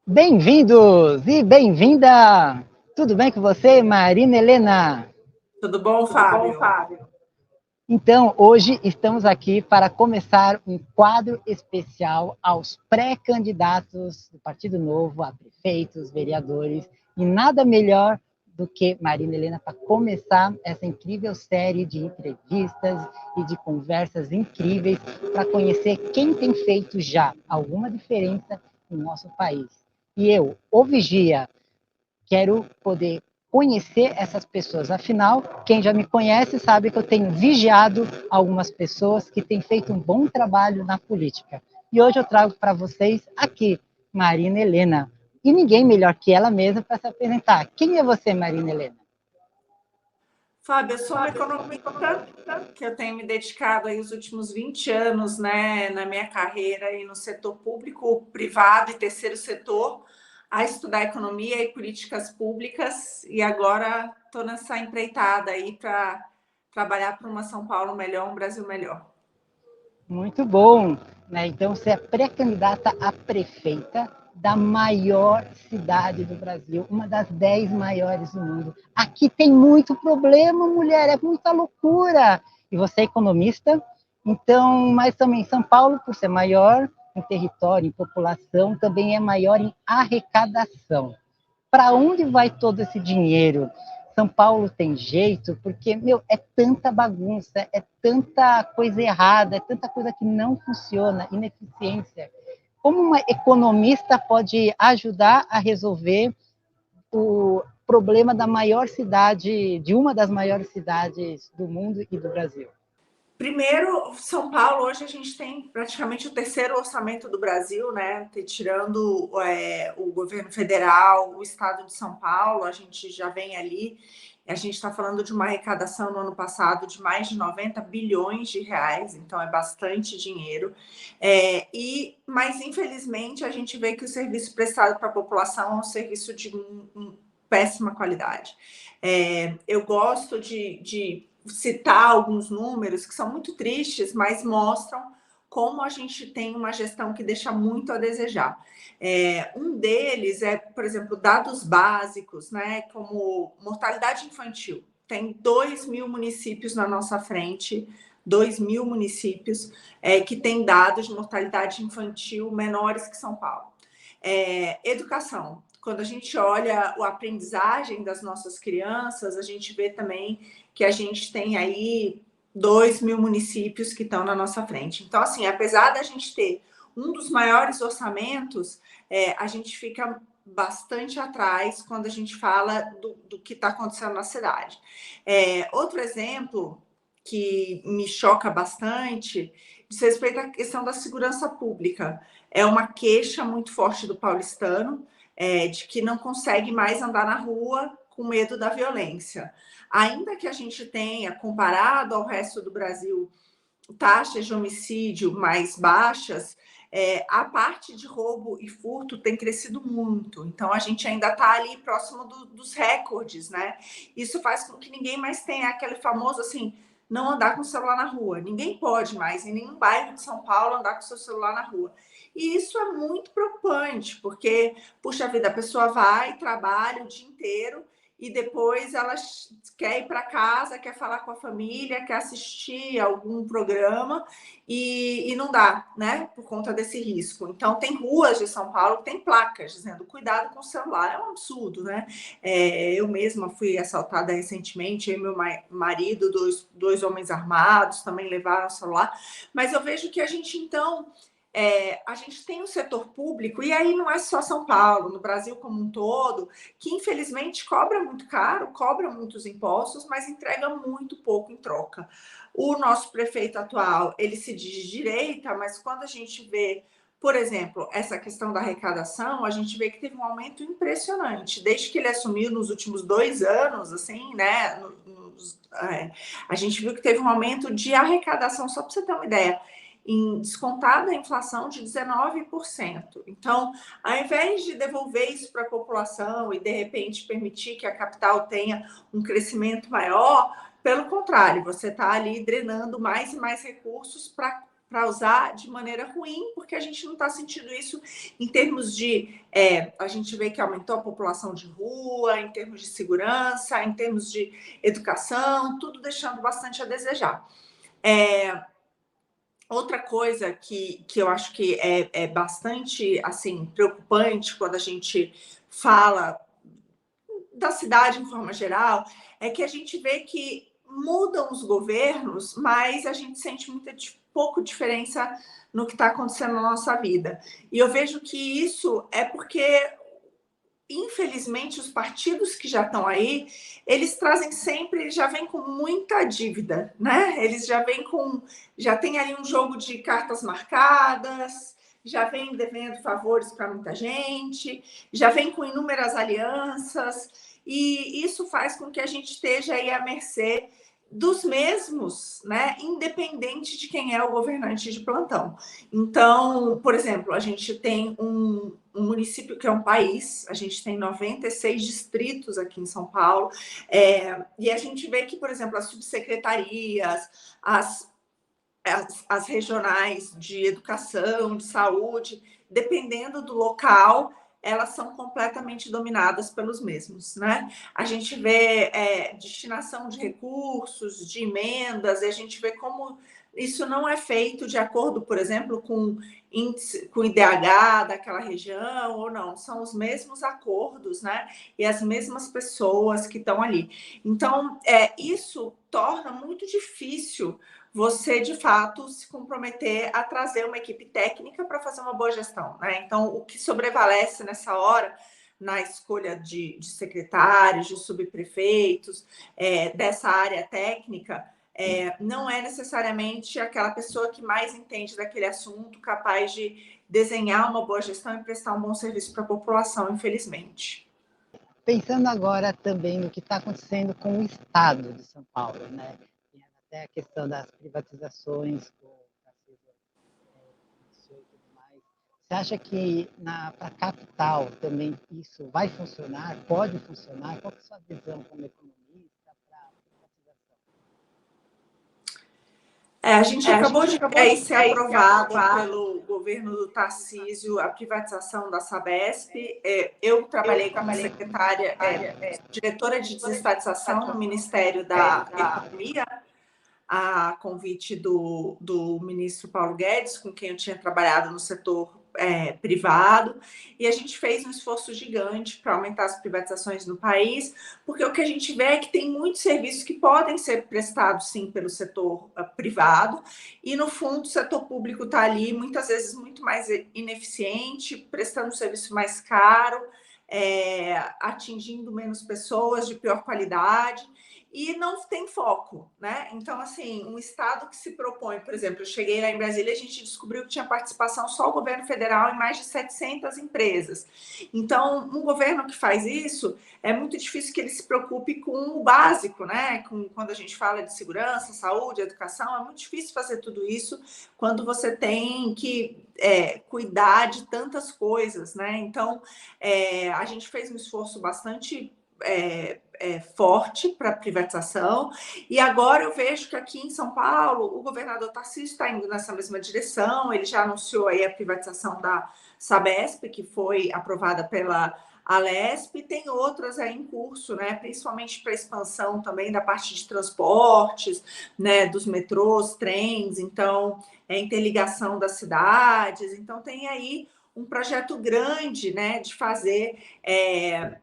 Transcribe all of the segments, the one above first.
Bem-vindos e bem-vinda! Tudo bem com você, Marina Helena? Tudo bom, Fábio? Então, hoje estamos aqui para começar um quadro especial aos pré-candidatos do Partido Novo, a prefeitos, vereadores, e nada melhor do que Marina Helena para começar essa incrível série de entrevistas e de conversas incríveis para conhecer quem tem feito já alguma diferença no nosso país. E eu, o Vigia, quero poder conhecer essas pessoas. Afinal, quem já me conhece sabe que eu tenho vigiado algumas pessoas que têm feito um bom trabalho na política. E hoje eu trago para vocês aqui Marina Helena. E ninguém melhor que ela mesma para se apresentar. Quem é você, Marina Helena? Fábio, eu sou uma economista que eu tenho me dedicado aí os últimos 20 anos, né, na minha carreira aí no setor público, privado e terceiro setor, a estudar economia e políticas públicas, e agora estou nessa empreitada aí para trabalhar para uma São Paulo melhor, um Brasil melhor. Muito bom, né? Então você é pré-candidata a prefeita da maior cidade do Brasil, uma das 10 maiores do mundo. Aqui tem muito problema, mulher, é muita loucura. E você é economista, então, mas também São Paulo, por ser maior em território, em população, também é maior em arrecadação. Para onde vai todo esse dinheiro? São Paulo tem jeito, porque, meu, é tanta bagunça, é tanta coisa errada, é tanta coisa que não funciona, ineficiência. Como uma economista pode ajudar a resolver o problema da maior cidade, de uma das maiores cidades do mundo e do Brasil? Primeiro, São Paulo, hoje a gente tem praticamente o terceiro orçamento do Brasil, né? Tirando o governo federal, o estado de São Paulo, a gente já vem ali. A gente está falando de uma arrecadação no ano passado de mais de 90 bilhões de reais, então é bastante dinheiro. Mas, infelizmente, a gente vê que o serviço prestado para a população é um serviço de péssima qualidade. Eu gosto de citar alguns números que são muito tristes, mas mostram como a gente tem uma gestão que deixa muito a desejar. Um deles é, por exemplo, dados básicos, né, como mortalidade infantil. Tem 2.000 municípios na nossa frente, 2.000 municípios que têm dados de mortalidade infantil menores que São Paulo. Educação. Quando a gente olha a aprendizagem das nossas crianças, a gente vê também que a gente tem aí 2.000 municípios que estão na nossa frente. Então, assim, apesar da gente ter um dos maiores orçamentos, a gente fica bastante atrás quando a gente fala do que está acontecendo na cidade. Outro exemplo que me choca bastante diz respeito à questão da segurança pública. É uma queixa muito forte do paulistano, de que não consegue mais andar na rua com medo da violência. Ainda que a gente tenha, comparado ao resto do Brasil, taxas de homicídio mais baixas, a parte de roubo e furto tem crescido muito. Então, a gente ainda está ali próximo dos recordes, né? Isso faz com que ninguém mais tenha aquele famoso, assim, não andar com o celular na rua. Ninguém pode mais, em nenhum bairro de São Paulo, andar com o seu celular na rua. E isso é muito preocupante, porque, puxa vida, a pessoa vai, trabalha o dia inteiro e depois ela quer ir para casa, quer falar com a família, quer assistir algum programa e não dá, né? Por conta desse risco. Então, tem ruas de São Paulo que tem placas dizendo cuidado com o celular. É um absurdo, né? Eu mesma fui assaltada recentemente, eu e meu marido, dois homens armados também levaram o celular. Mas eu vejo que a gente, então, a gente tem um setor público, e aí não é só São Paulo, no Brasil como um todo, que infelizmente cobra muito caro, cobra muitos impostos, mas entrega muito pouco em troca. O nosso prefeito atual, ele se diz de direita, mas quando a gente vê, por exemplo, essa questão da arrecadação, a gente vê que teve um aumento impressionante. Desde que ele assumiu nos últimos 2 anos, assim, né? A gente viu que teve um aumento de arrecadação, só para você ter uma ideia, descontada a inflação de 19%. Então, ao invés de devolver isso para a população e, de repente, permitir que a capital tenha um crescimento maior, pelo contrário, você está ali drenando mais e mais recursos para usar de maneira ruim, porque a gente não está sentindo isso em termos de... a gente vê que aumentou a população de rua, em termos de segurança, em termos de educação, tudo deixando bastante a desejar. Outra coisa que eu acho que é bastante assim, preocupante quando a gente fala da cidade em forma geral, é que a gente vê que mudam os governos, mas a gente sente pouco diferença no que está acontecendo na nossa vida. E eu vejo que isso é porque, infelizmente, os partidos que já estão aí, eles trazem sempre, eles já vêm com muita dívida, né? Eles já tem ali um jogo de cartas marcadas, já vem devendo favores para muita gente, já vem com inúmeras alianças, e isso faz com que a gente esteja aí à mercê dos mesmos, né? Independente de quem é o governante de plantão. Então, por exemplo, a gente tem um município que é um país, a gente tem 96 distritos aqui em São Paulo, e a gente vê que, por exemplo, as subsecretarias, as regionais de educação, de saúde, dependendo do local, elas são completamente dominadas pelos mesmos, né? A gente vê destinação de recursos, de emendas, e a gente vê como isso não é feito de acordo, por exemplo, com o IDH daquela região, ou não, são os mesmos acordos, né? E as mesmas pessoas que estão ali. Então, isso torna muito difícil você, de fato, se comprometer a trazer uma equipe técnica para fazer uma boa gestão, né? Então, o que sobrevalece nessa hora, na escolha de secretários, de subprefeitos, dessa área técnica, não é necessariamente aquela pessoa que mais entende daquele assunto, capaz de desenhar uma boa gestão e prestar um bom serviço para a população, infelizmente. Pensando agora também no que está acontecendo com o Estado de São Paulo, né? Até a questão das privatizações, com o Tarcísio iniciou e tudo mais. Você acha que para a capital também isso vai funcionar? Pode funcionar? Qual é a sua visão como economista para a privatização? A gente acabou de ser aprovado pelo governo do Tarcísio a privatização da Sabesp. Eu trabalhei como secretária, diretora de desestatização no Ministério da Economia, a convite do ministro Paulo Guedes, com quem eu tinha trabalhado no setor privado, e a gente fez um esforço gigante para aumentar as privatizações no país, porque o que a gente vê é que tem muitos serviços que podem ser prestados, sim, pelo setor privado, e, no fundo, o setor público está ali, muitas vezes, muito mais ineficiente, prestando um serviço mais caro, atingindo menos pessoas, de pior qualidade, e não tem foco, né? Então, assim, um estado que se propõe, por exemplo, eu cheguei lá em Brasília, a gente descobriu que tinha participação só o governo federal em mais de 700 empresas. Então, um governo que faz isso, é muito difícil que ele se preocupe com o básico, né? Quando a gente fala de segurança, saúde, educação, é muito difícil fazer tudo isso quando você tem que cuidar de tantas coisas, né? Então, a gente fez um esforço bastante forte para a privatização, e agora eu vejo que aqui em São Paulo o governador Tarcísio está indo nessa mesma direção. Ele já anunciou aí a privatização da Sabesp, que foi aprovada pela Alesp, e tem outras aí em curso, né? Principalmente para a expansão também da parte de transportes, né? Dos metrôs, trens, então interligação das cidades, então tem aí um projeto grande, né, de fazer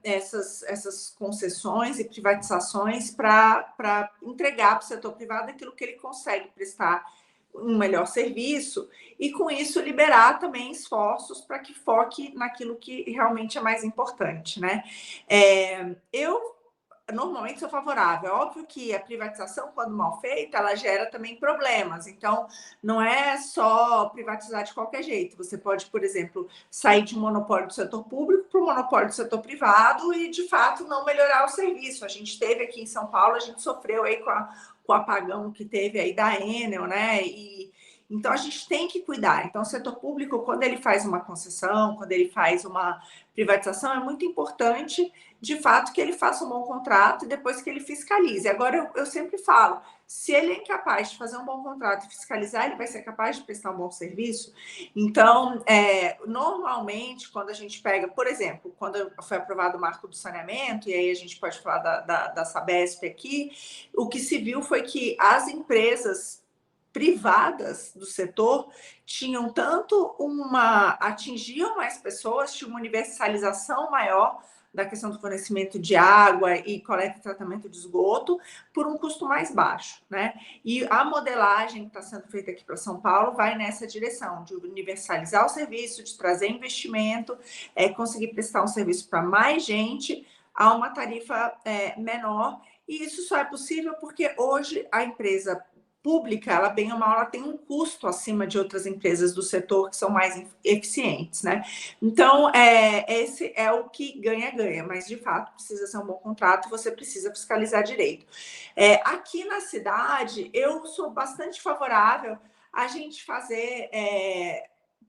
essas concessões e privatizações para entregar para o setor privado aquilo que ele consegue prestar um melhor serviço, e com isso liberar também esforços para que foque naquilo que realmente é mais importante, né? Eu normalmente sou favorável. É óbvio que a privatização, quando mal feita, ela gera também problemas. Então, não é só privatizar de qualquer jeito. Você pode, por exemplo, sair de um monopólio do setor público para um monopólio do setor privado e, de fato, não melhorar o serviço. A gente teve aqui em São Paulo, a gente sofreu aí com o apagão que teve aí da Enel, né? E, Então, a gente tem que cuidar. Então, o setor público, quando ele faz uma concessão, quando ele faz uma privatização, é muito importante, de fato, que ele faça um bom contrato e depois que ele fiscalize. Agora, eu sempre falo, se ele é incapaz de fazer um bom contrato e fiscalizar, ele vai ser capaz de prestar um bom serviço? Então, normalmente, quando a gente pega, por exemplo, quando foi aprovado o marco do saneamento, e aí a gente pode falar da Sabesp aqui, o que se viu foi que as empresas privadas do setor tinham atingiam mais pessoas, tinha uma universalização maior da questão do fornecimento de água e coleta e tratamento de esgoto por um custo mais baixo, né? E a modelagem que está sendo feita aqui para São Paulo vai nessa direção, de universalizar o serviço, de trazer investimento, conseguir prestar um serviço para mais gente a uma tarifa menor. E isso só é possível porque hoje a empresa pública, ela bem ou mal, ela tem um custo acima de outras empresas do setor que são mais eficientes, né? Então, esse é o que ganha-ganha, mas de fato precisa ser um bom contrato, você precisa fiscalizar direito. Aqui na cidade, eu sou bastante favorável a gente fazer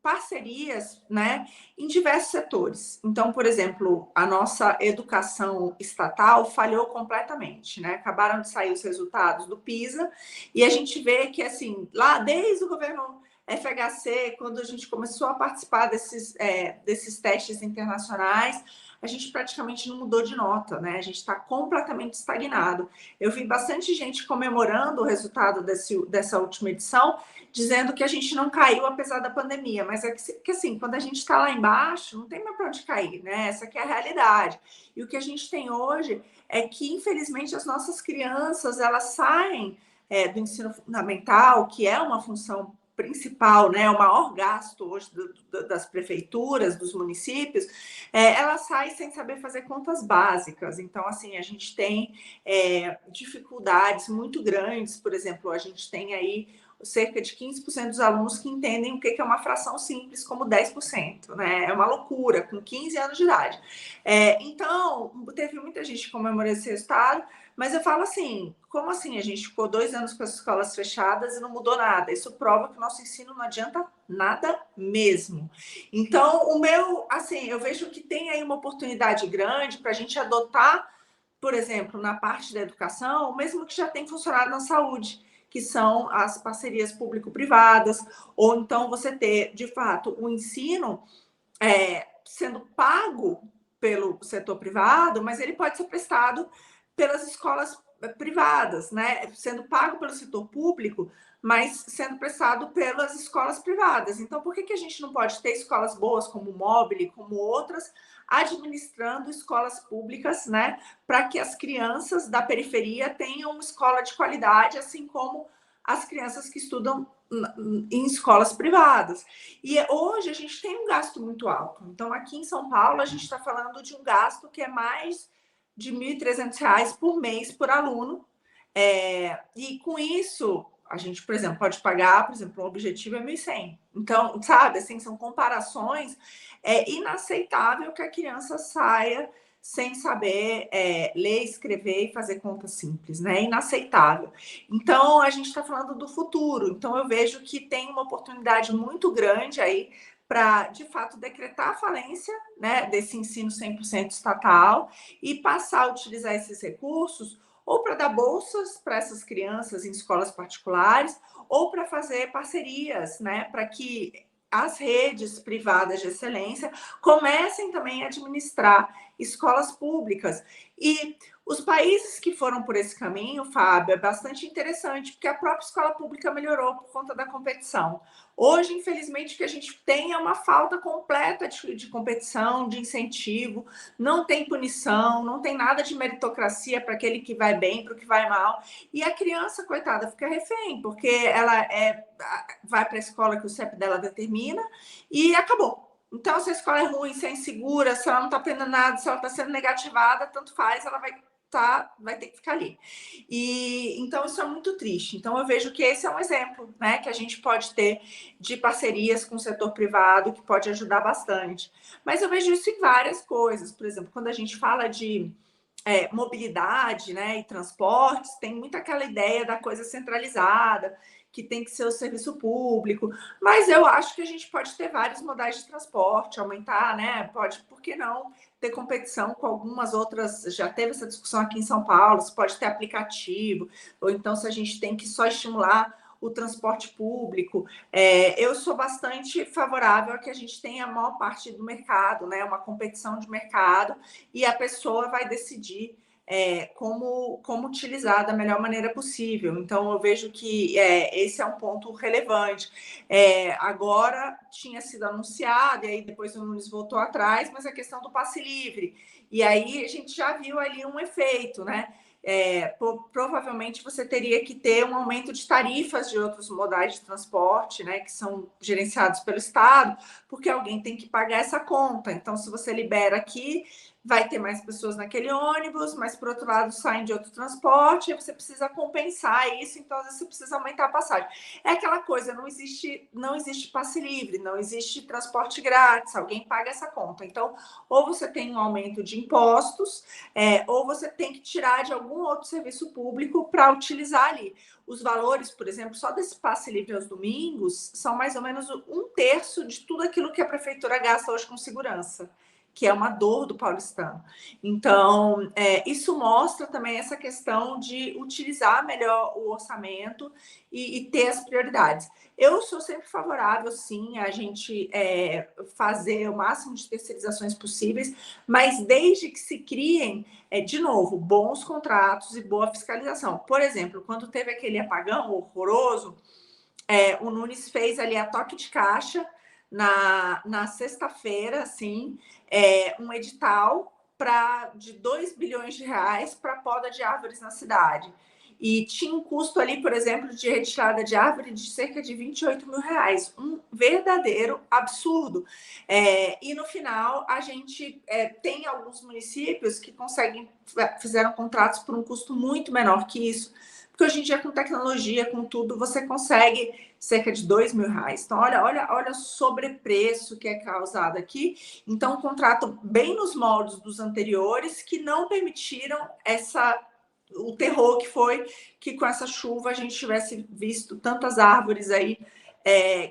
parcerias, né, em diversos setores. Então, por exemplo, a nossa educação estatal falhou completamente, né? Acabaram de sair os resultados do PISA e a gente vê que, assim, lá desde o governo FHC, quando a gente começou a participar desses testes internacionais, a gente praticamente não mudou de nota, né? A gente está completamente estagnado. Eu vi bastante gente comemorando o resultado dessa última edição, dizendo que a gente não caiu apesar da pandemia, mas que assim, quando a gente está lá embaixo, não tem mais para onde cair, né? Essa aqui é a realidade. E o que a gente tem hoje é que, infelizmente, as nossas crianças, elas saem do ensino fundamental, que é uma função principal, né, o maior gasto hoje das prefeituras, dos municípios, ela sai sem saber fazer contas básicas. Então, assim, a gente tem dificuldades muito grandes. Por exemplo, a gente tem aí cerca de 15% dos alunos que entendem o que é uma fração simples como 10%, né? É uma loucura, com 15 anos de idade. Então, teve muita gente que comemorou esse resultado, mas eu falo assim, como assim? A gente ficou 2 anos com as escolas fechadas e não mudou nada. Isso prova que o nosso ensino não adianta nada mesmo. Então, eu vejo que tem aí uma oportunidade grande para a gente adotar, por exemplo, na parte da educação, o mesmo que já tem funcionado na saúde, que são as parcerias público-privadas, ou então você ter, de fato, o ensino sendo pago pelo setor privado, mas ele pode ser prestado pelas escolas privadas, né? Sendo pago pelo setor público, mas sendo prestado pelas escolas privadas. Então, por que a gente não pode ter escolas boas como o Mobile, como outras, administrando escolas públicas, né? Para que as crianças da periferia tenham uma escola de qualidade, assim como as crianças que estudam em escolas privadas. E hoje a gente tem um gasto muito alto. Então, aqui em São Paulo, a gente está falando de um gasto que é mais de R$ 1.300 por mês por aluno. E com isso, a gente, por exemplo, pode pagar, por exemplo, um objetivo é 1.100. Então, sabe, assim, são comparações. É inaceitável que a criança saia sem saber ler, escrever e fazer conta simples, né? É inaceitável. Então, a gente está falando do futuro. Então, eu vejo que tem uma oportunidade muito grande aí para, de fato, decretar a falência, né, desse ensino 100% estatal e passar a utilizar esses recursos ou para dar bolsas para essas crianças em escolas particulares ou para fazer parcerias, né, para que as redes privadas de excelência comecem também a administrar escolas públicas. E os países que foram por esse caminho, Fábio, é bastante interessante, porque a própria escola pública melhorou por conta da competição. Hoje, infelizmente, o que a gente tem é uma falta completa de competição, de incentivo, não tem punição, não tem nada de meritocracia para aquele que vai bem, para o que vai mal. E a criança, coitada, fica refém, porque ela vai para a escola que o CEP dela determina e acabou. Então, se a escola é ruim, se é insegura, se ela não está aprendendo nada, se ela está sendo negativada, tanto faz, ela vai ter que ficar ali. E então isso é muito triste. Então eu vejo que esse é um exemplo, né, que a gente pode ter de parcerias com o setor privado que pode ajudar bastante. Mas eu vejo isso em várias coisas. Por exemplo, quando a gente fala de mobilidade, né, e transportes, tem muito aquela ideia da coisa centralizada, que tem que ser o serviço público, mas eu acho que a gente pode ter vários modais de transporte, aumentar, né? Pode, por que não ter competição com algumas outras? Já teve essa discussão aqui em São Paulo, se pode ter aplicativo, ou então se a gente tem que só estimular o transporte público. Eu sou bastante favorável a que a gente tenha a maior parte do mercado, né? Uma competição de mercado, e a pessoa vai decidir como utilizar da melhor maneira possível. Então, eu vejo que esse é um ponto relevante. Agora tinha sido anunciado, e aí depois o Nunes voltou atrás, mas a questão do passe livre. E aí a gente já viu ali um efeito, né? Provavelmente você teria que ter um aumento de tarifas de outros modais de transporte, né, que são gerenciados pelo Estado, porque alguém tem que pagar essa conta. Então, se você libera aqui, vai ter mais pessoas naquele ônibus, mas, por outro lado, saem de outro transporte, e você precisa compensar isso, então, às vezes, você precisa aumentar a passagem. É aquela coisa, não existe passe livre, não existe transporte grátis, alguém paga essa conta. Então, ou você tem um aumento de impostos, ou você tem que tirar de algum outro serviço público para utilizar ali. Os valores, por exemplo, só desse passe livre aos domingos, são mais ou menos 1/3 de tudo aquilo que a prefeitura gasta hoje com segurança, que é uma dor do paulistano. Então, isso mostra também essa questão de utilizar melhor o orçamento e ter as prioridades. Eu sou sempre favorável, sim, a gente fazer o máximo de terceirizações possíveis, mas desde que se criem, de novo, bons contratos e boa fiscalização. Por exemplo, quando teve aquele apagão horroroso, o Nunes fez ali a toque de caixa na sexta-feira, assim, um edital de 2 bilhões de reais para poda de árvores na cidade. E tinha um custo ali, por exemplo, de retirada de árvore de cerca de 28 mil reais. Um verdadeiro absurdo. E no final, a gente tem alguns municípios que fizeram contratos por um custo muito menor que isso, porque hoje em dia, com tecnologia, com tudo, você consegue cerca de 2 mil reais. Então, olha o sobrepreço que é causado aqui. Então, um contrato bem nos moldes dos anteriores, que não permitiram o terror que foi que com essa chuva a gente tivesse visto tantas árvores aí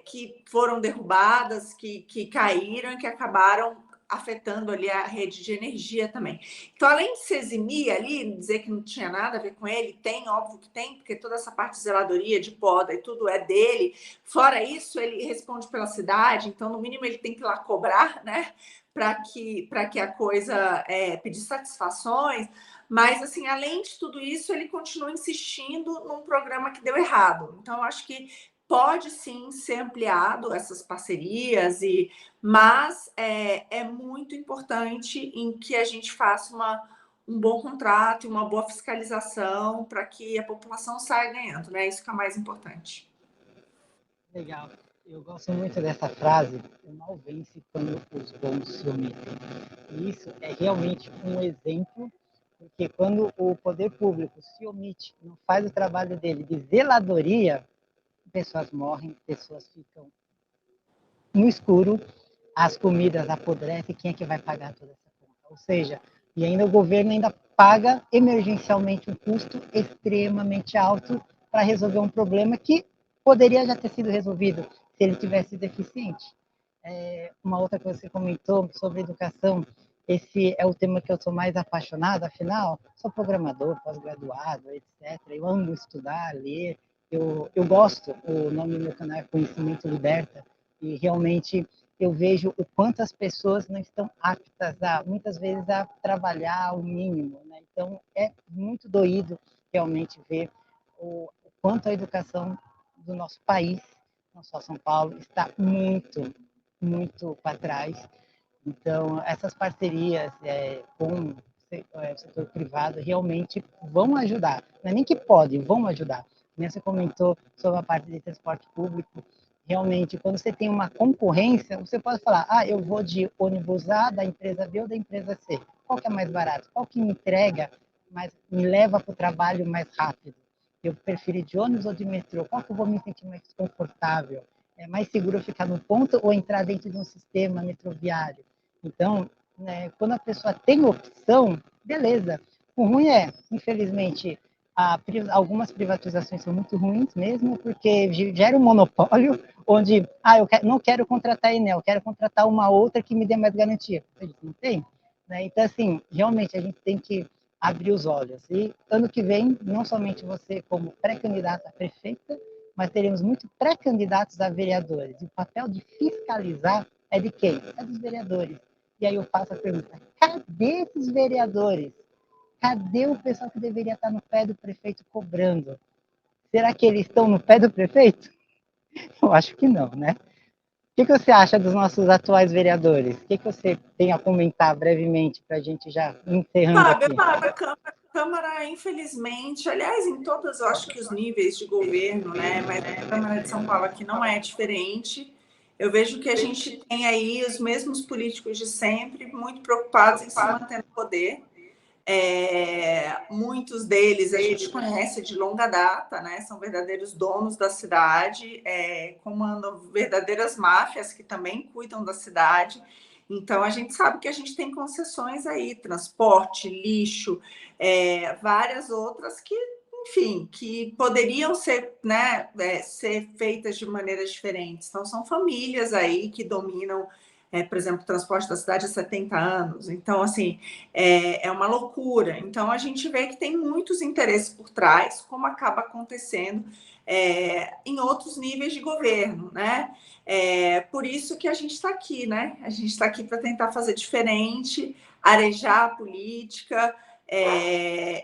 que foram derrubadas, que caíram e que acabaram afetando ali a rede de energia também. Então, além de se eximir ali, dizer que não tinha nada a ver com ele, tem, óbvio que tem, porque toda essa parte de zeladoria, de poda e tudo é dele. Fora isso, ele responde pela cidade, então, no mínimo, ele tem que ir lá cobrar, né? Para que a coisa pedir satisfações. Mas, assim, além de tudo isso, ele continua insistindo num programa que deu errado. Então, eu acho que pode sim ser ampliado essas parcerias, mas é muito importante em que a gente faça um bom contrato e uma boa fiscalização para que a população saia ganhando, né? Isso que é o mais importante. Legal. Eu gosto muito dessa frase, o mal vence quando os bons se omitem. E isso é realmente um exemplo, porque quando o poder público se omite, não faz o trabalho dele de zeladoria, pessoas morrem, pessoas ficam no escuro, as comidas apodrecem, quem é que vai pagar toda essa conta? Ou seja, e ainda o governo ainda paga emergencialmente um custo extremamente alto para resolver um problema que poderia já ter sido resolvido se ele tivesse sido eficiente. Uma outra coisa que você comentou sobre educação, esse é o tema que eu sou mais apaixonado, afinal, sou programador, pós-graduado, etc. Eu amo estudar, ler, eu gosto, o nome do meu canal é Conhecimento Liberta, e realmente eu vejo o quanto as pessoas não estão aptas, muitas vezes, a trabalhar o mínimo, né? Então, é muito doído realmente ver o quanto a educação do nosso país, não só São Paulo, está muito, muito para trás. Então, essas parcerias com o setor privado realmente vão ajudar. Não é nem que podem, vão ajudar. Você comentou sobre a parte de transporte público. Realmente, quando você tem uma concorrência, você pode falar, eu vou de ônibus A, da empresa B ou da empresa C. Qual que é mais barato? Qual que me entrega, mas me leva para o trabalho mais rápido? Eu prefiro ir de ônibus ou de metrô? Qual que eu vou me sentir mais confortável? É mais seguro eu ficar no ponto ou entrar dentro de um sistema metroviário? Então, quando a pessoa tem opção, beleza. O ruim é, infelizmente, Algumas privatizações são muito ruins mesmo, porque gera um monopólio, onde não quero contratar a Enel, quero contratar uma outra que me dê mais garantia. A gente não tem. Né? Então, assim, realmente a gente tem que abrir os olhos. E ano que vem, não somente você como pré-candidata a prefeita, mas teremos muitos pré-candidatos a vereadores. E o papel de fiscalizar é de quem? É dos vereadores. E aí eu faço a pergunta, cadê esses vereadores? Cadê o pessoal que deveria estar no pé do prefeito cobrando? Será que eles estão no pé do prefeito? Eu acho que não, né? O que você acha dos nossos atuais vereadores? O que você tem a comentar brevemente para a gente já encerrando Fábio, aqui? a Câmara, infelizmente, aliás, em todos, eu acho que os níveis de governo, né? Mas a Câmara de São Paulo aqui não é diferente. Eu vejo que a gente tem aí os mesmos políticos de sempre, muito preocupados em se manter no poder. Muitos deles a gente conhece de longa data, né? São verdadeiros donos da cidade, comandam verdadeiras máfias que também cuidam da cidade. Então a gente sabe que a gente tem concessões aí, transporte, lixo, várias outras que, enfim, que poderiam ser, né, ser feitas de maneiras diferentes. Então são famílias aí que dominam, por exemplo, o transporte da cidade há 70 anos. Então, assim, é uma loucura. Então, a gente vê que tem muitos interesses por trás, como acaba acontecendo em outros níveis de governo, né? Por isso que a gente está aqui, né? A gente está aqui para tentar fazer diferente, arejar a política.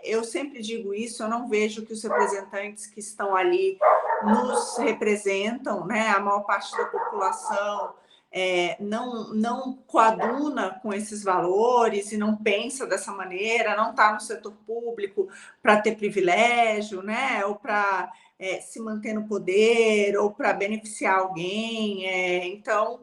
Eu sempre digo isso, eu não vejo que os representantes que estão ali nos representam, né? A maior parte da população não coaduna com esses valores e não pensa dessa maneira, não está no setor público para ter privilégio, né? Ou para se manter no poder, ou para beneficiar alguém. Então,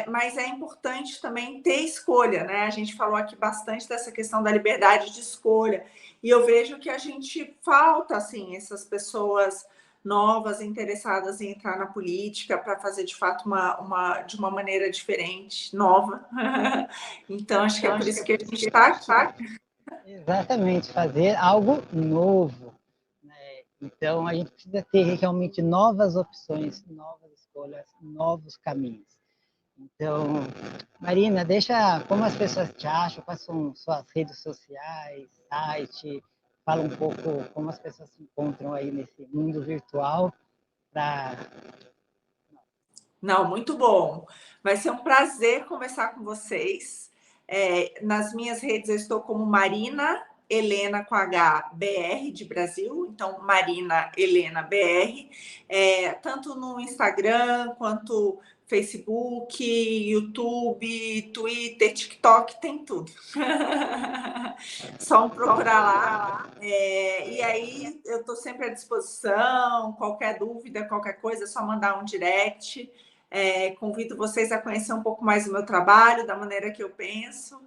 mas é importante também ter escolha, né? A gente falou aqui bastante dessa questão da liberdade de escolha, e eu vejo que a gente falta, assim, essas pessoas novas interessadas em entrar na política para fazer de fato de uma maneira diferente, nova. Então, acho que é por isso que a gente está aqui. Exatamente, fazer algo novo. Né? Então, a gente precisa ter realmente novas opções, novas escolhas, novos caminhos. Então, Marina, deixa como as pessoas te acham, quais são suas redes sociais, site, fala um pouco como as pessoas se encontram aí nesse mundo virtual para. Não, muito bom. Vai ser um prazer conversar com vocês. Nas minhas redes eu estou como Marina Helena com H BR de Brasil, então Marina Helena BR, tanto no Instagram quanto Facebook, YouTube, Twitter, TikTok, tem tudo. Só procurar lá. E aí eu estou sempre à disposição. Qualquer dúvida, qualquer coisa, é só mandar um direct. Convido vocês a conhecer um pouco mais do meu trabalho, da maneira que eu penso,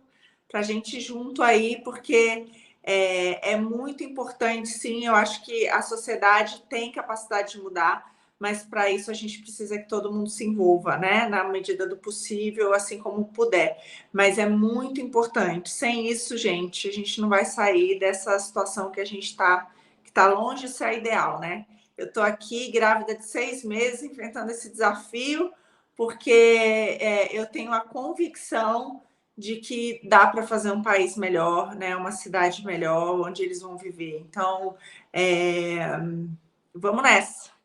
para a gente ir junto aí, porque é muito importante, sim. Eu acho que a sociedade tem capacidade de mudar, mas para isso a gente precisa que todo mundo se envolva, né? Na medida do possível, assim como puder. Mas é muito importante. Sem isso, gente, a gente não vai sair dessa situação que a gente está, que está longe de ser ideal, né? Eu estou aqui, grávida de 6 meses, enfrentando esse desafio, porque eu tenho a convicção de que dá para fazer um país melhor, né? Uma cidade melhor, onde eles vão viver. Então, vamos nessa.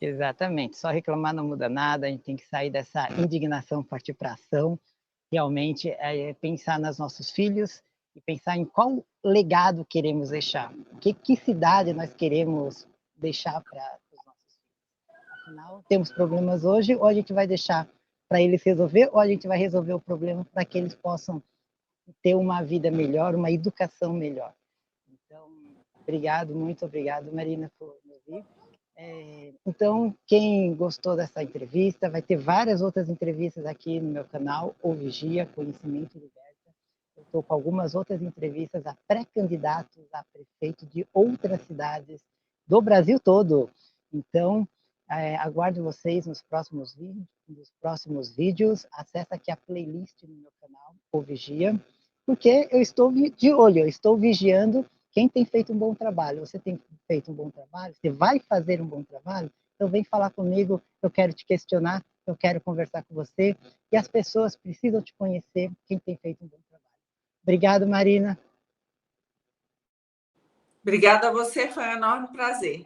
Exatamente, só reclamar não muda nada, a gente tem que sair dessa indignação, partir para ação, realmente pensar nos nossos filhos e pensar em qual legado queremos deixar, que cidade nós queremos deixar para os nossos filhos. Afinal, temos problemas hoje, ou a gente vai deixar para eles resolver, ou a gente vai resolver o problema para que eles possam ter uma vida melhor, uma educação melhor. Então, obrigado, muito obrigado, Marina, por me ouvir. Então, quem gostou dessa entrevista, vai ter várias outras entrevistas aqui no meu canal, O Vigia, Conhecimento Liberta. Eu estou com algumas outras entrevistas a pré-candidatos a prefeito de outras cidades do Brasil todo. Então, aguardo vocês nos próximos vídeos. Acesse aqui a playlist no meu canal, O Vigia. porque eu estou de olho, eu estou vigiando quem tem feito um bom trabalho. Você tem feito um bom trabalho? Você vai fazer um bom trabalho? Então vem falar comigo, eu quero te questionar, eu quero conversar com você, e as pessoas precisam te conhecer, quem tem feito um bom trabalho. Obrigado, Marina. Obrigada a você, foi um enorme prazer.